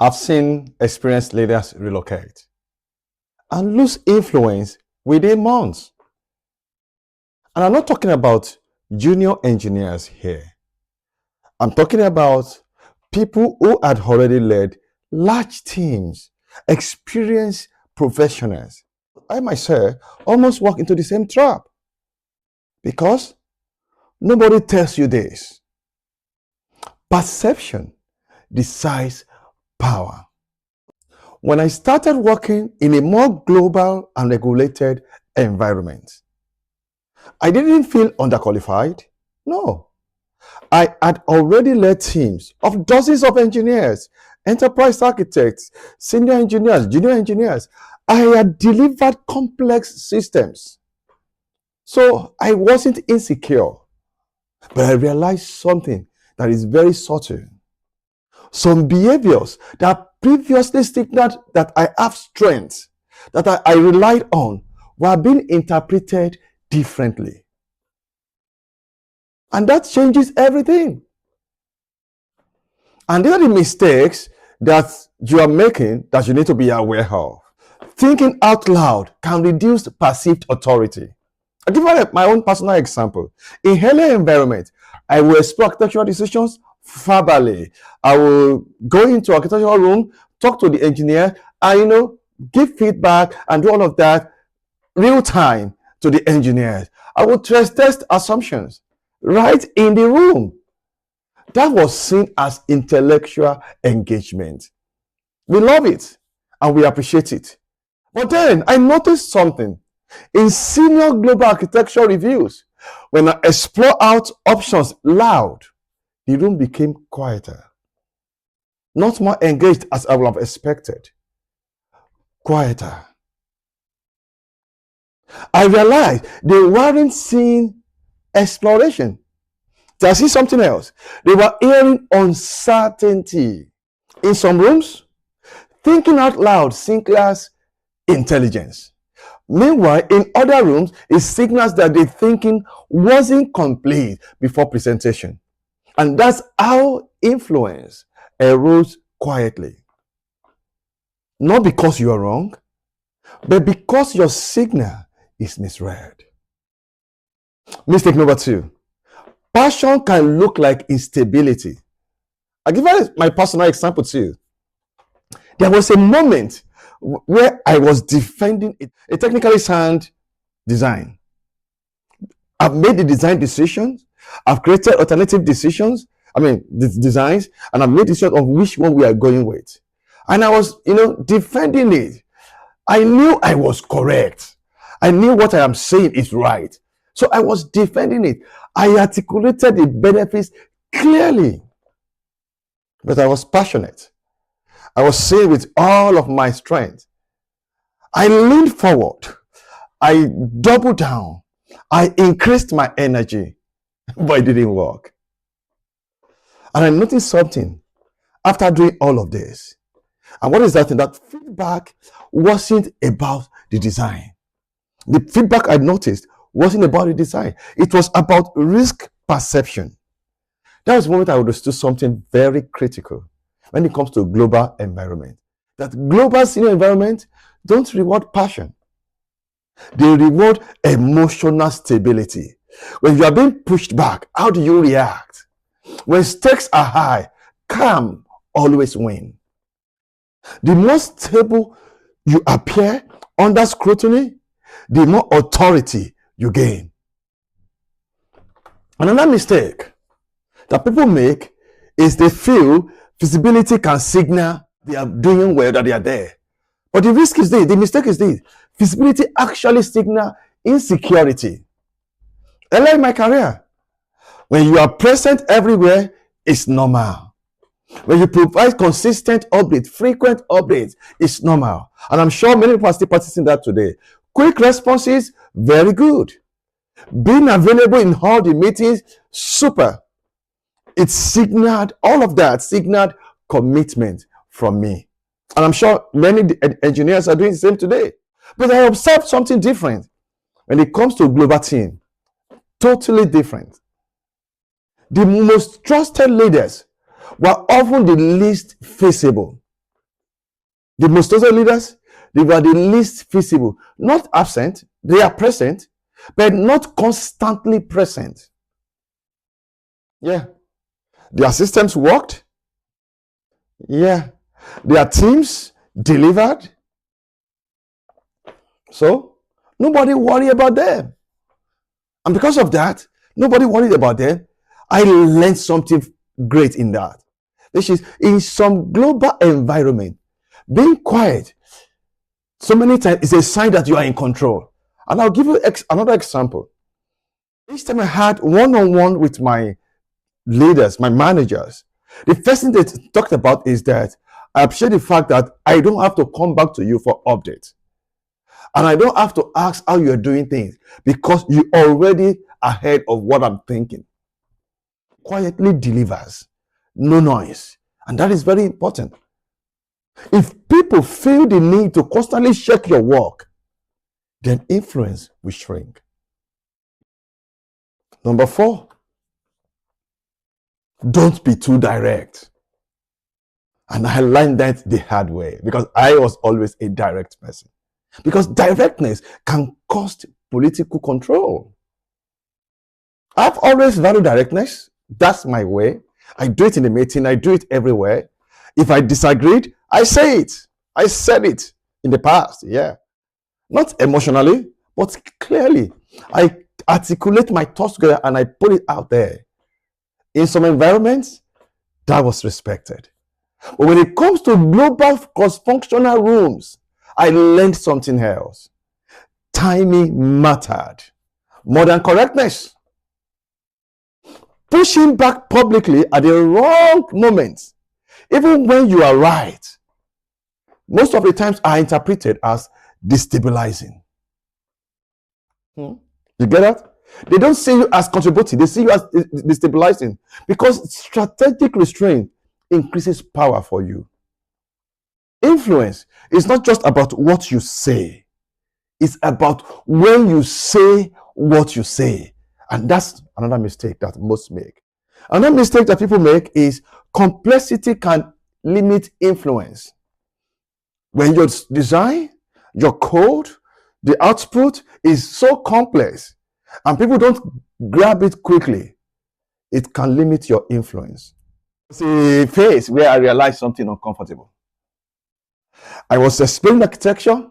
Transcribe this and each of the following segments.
I've seen experienced leaders relocate and lose influence within months. And I'm not talking about junior engineers here. I'm talking about people who had already led large teams, experienced professionals. I myself almost walk into the same trap because nobody tells you this. Perception decides power. When I started working in a more global and regulated environment, I didn't feel underqualified. No. I had already led teams of dozens of engineers, enterprise architects, senior engineers, junior engineers. I had delivered complex systems. So I wasn't insecure, but I realized something that is very subtle. Some behaviors that previously signaled that I have strength, that I relied on, were being interpreted differently. And that changes everything. And these are the mistakes that you are making that you need to be aware of. Thinking out loud can reduce perceived authority. I'll give you my own personal example. In earlier environment, I will explore architectural decisions verbally. I will go into architectural room, talk to the engineer, and give feedback and do all of that real time to the engineers. I will test assumptions right in the room. That was seen as intellectual engagement. We love it and we appreciate it. But then I noticed something. In senior global architecture reviews, when I explore out options loud, the room became quieter. Not more engaged as I would have expected. Quieter. I realized they weren't seeing exploration. They are seeing something else. They were hearing uncertainty. In some rooms, thinking out loud signals intelligence. Meanwhile, in other rooms, it signals that the thinking wasn't complete before presentation. And that's how influence erodes quietly. Not because you are wrong, but because your signal is misread. Mistake number 2. Passion can look like instability. I'll give you my personal example too. There was a moment where I was defending a technically sound design. I've made the design decisions. I've created alternative decisions. Designs, and I've made decisions of which one we are going with. And I was, defending it. I knew I was correct. I knew what I am saying is right. So I was defending it. I articulated the benefits clearly. But I was passionate. I was saying with all of my strength. I leaned forward. I doubled down. I increased my energy. But it didn't work. And I noticed something after doing all of this. And what is that thing? That feedback wasn't about the design. The feedback I noticed wasn't about the design. It was about risk perception. That was the moment I understood something very critical when it comes to global environment. That global senior environment don't reward passion. They reward emotional stability. When you are being pushed back, how do you react? When stakes are high, calm always win. The more stable you appear under scrutiny, the more authority you gain. Another mistake that people make is they feel visibility can signal they are doing well, that they are there. But the risk is this, the mistake is this. Visibility actually signals insecurity. Earlier in my career, when you are present everywhere, it's normal. When you provide consistent updates, frequent updates, it's normal. And I'm sure many people are still practicing that today. Quick responses, very good. Being available in all the meetings, super. It signaled, all of that signaled commitment from me. And I'm sure many engineers are doing the same today. But I observed something different when it comes to global team. Totally different. The most trusted leaders were often the least visible. The most trusted leaders, they were the least visible, not absent, they are present, but not constantly present. Yeah. Their systems worked. Yeah. Their teams delivered. So nobody worried about them. And because of that, nobody worried about them. I learned something great in that. Which is, in some global environment, being quiet so many times is a sign that you are in control. And I'll give you another example. Each time I had one-on-one with my leaders, my managers, the first thing they talked about is that I appreciate the fact that I don't have to come back to you for updates. And I don't have to ask how you're doing things because you already ahead of what I'm thinking. Quietly delivers, no noise. And that is very important. If people feel the need to constantly check your work, then influence will shrink. Number 4, don't be too direct. And I learned that the hard way because I was always a direct person. Because directness can cost political control. I've always valued directness. That's my way. I do it in the meeting. I do it everywhere. If I disagreed, I say it. I said it in the past. Yeah. Not emotionally, but clearly. I articulate my thoughts together and I put it out there. In some environments, that was respected. But when it comes to global cross-functional rooms, I learned something else. Timing mattered more than correctness. Pushing back publicly at the wrong moment, even when you are right, most of the times are interpreted as destabilizing. You get that? They don't see you as contributing, they see you as destabilizing because strategic restraint increases power for you. Influence is not just about what you say, it's about when you say what you say. And that's another mistake that most make. Another mistake that people make is complexity can limit influence. When your design, your code, the output is so complex and people don't grab it quickly, it can limit your influence. It's a phase where I realized something uncomfortable. I was explaining architecture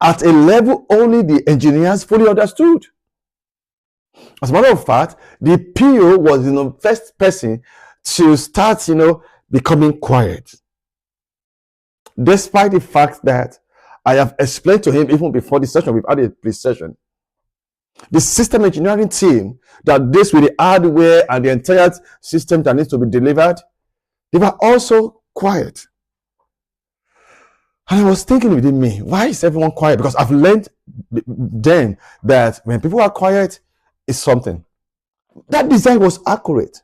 at a level only the engineers fully understood. As a matter of fact, the PO was the first person to start becoming quiet. Despite the fact that I have explained to him even before the session, we've had a pre-session. The system engineering team that deals with the hardware and the entire system that needs to be delivered, they were also quiet. And I was thinking within me, why is everyone quiet? Because I've learned then that when people are quiet, it's something. That design was accurate.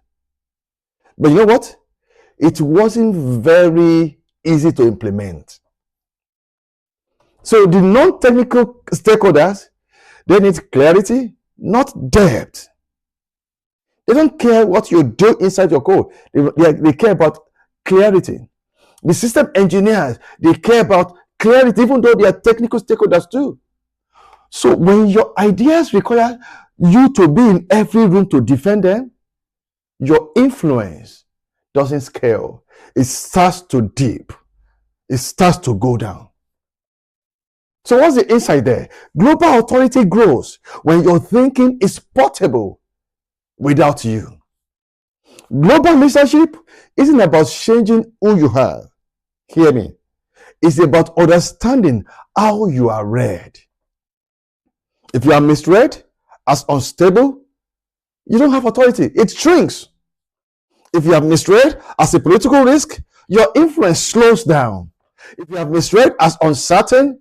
But you know what? It wasn't very easy to implement. So the non-technical stakeholders, they need clarity, not depth. They don't care what you do inside your code. They care about clarity. The system engineers, they care about clarity, even though they are technical stakeholders too. So when your ideas require you to be in every room to defend them, your influence doesn't scale. It starts to dip. It starts to go down. So what's the insight there? Global authority grows when your thinking is portable without you. Global leadership isn't about changing who you are. Hear me. It's about understanding how you are read. If you are misread as unstable, you don't have authority. It shrinks. If you have misread as a political risk, your influence slows down. If you have misread as uncertain,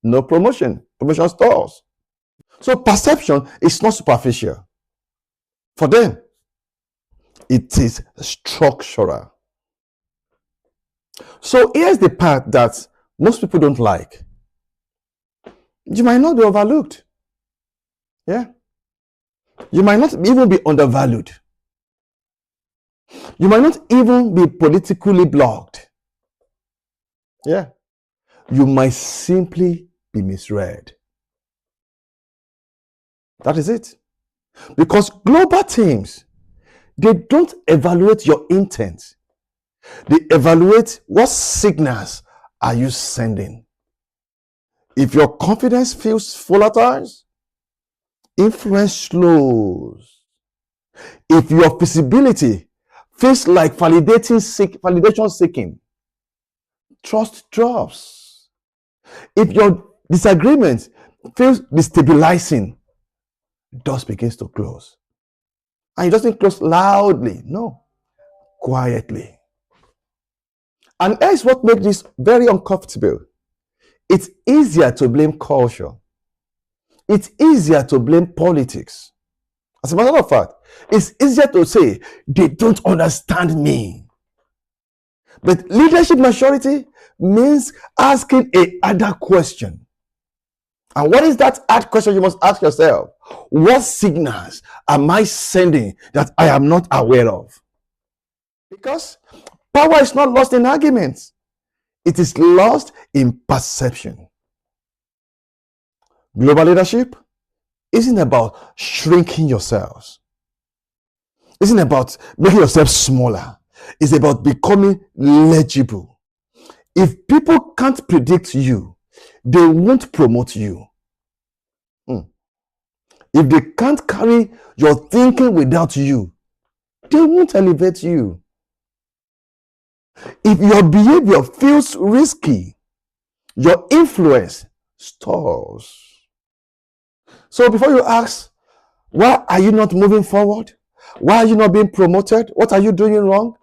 no promotion. Promotion stalls. So perception is not superficial. For them, it is structural. So here's the part that most people don't like. You might not be overlooked. Yeah. You might not even be undervalued. You might not even be politically blocked. Yeah. you might simply be misread. That is it. Because global teams, they don't evaluate your intent. They evaluate what signals are you sending. If your confidence feels volatile, influence slows. If your visibility feels like validation seeking, trust drops. If your disagreement feels destabilizing, doors begins to close. And it doesn't close loudly, no, quietly. And here's what makes this very uncomfortable. It's easier to blame culture. It's easier to blame politics. As a matter of fact, it's easier to say, they don't understand me. But leadership maturity means asking a harder question. And what is that hard question you must ask yourself? What signals am I sending that I am not aware of? Because power is not lost in arguments. It is lost in perception. Global leadership isn't about shrinking yourselves. It isn't about making yourself smaller. It's about becoming legible. If people can't predict you, they won't promote you. If they can't carry your thinking without you, they won't elevate you. If your behavior feels risky, your influence stalls. So before you ask, why are you not moving forward? Why are you not being promoted? What are you doing wrong?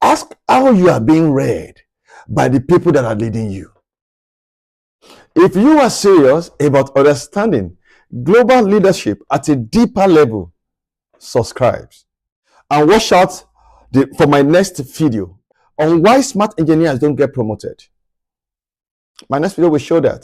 Ask how you are being read by the people that are leading you. If you are serious about understanding global leadership at a deeper level, subscribe. And watch out for my next video on why smart engineers don't get promoted. My next video will show that.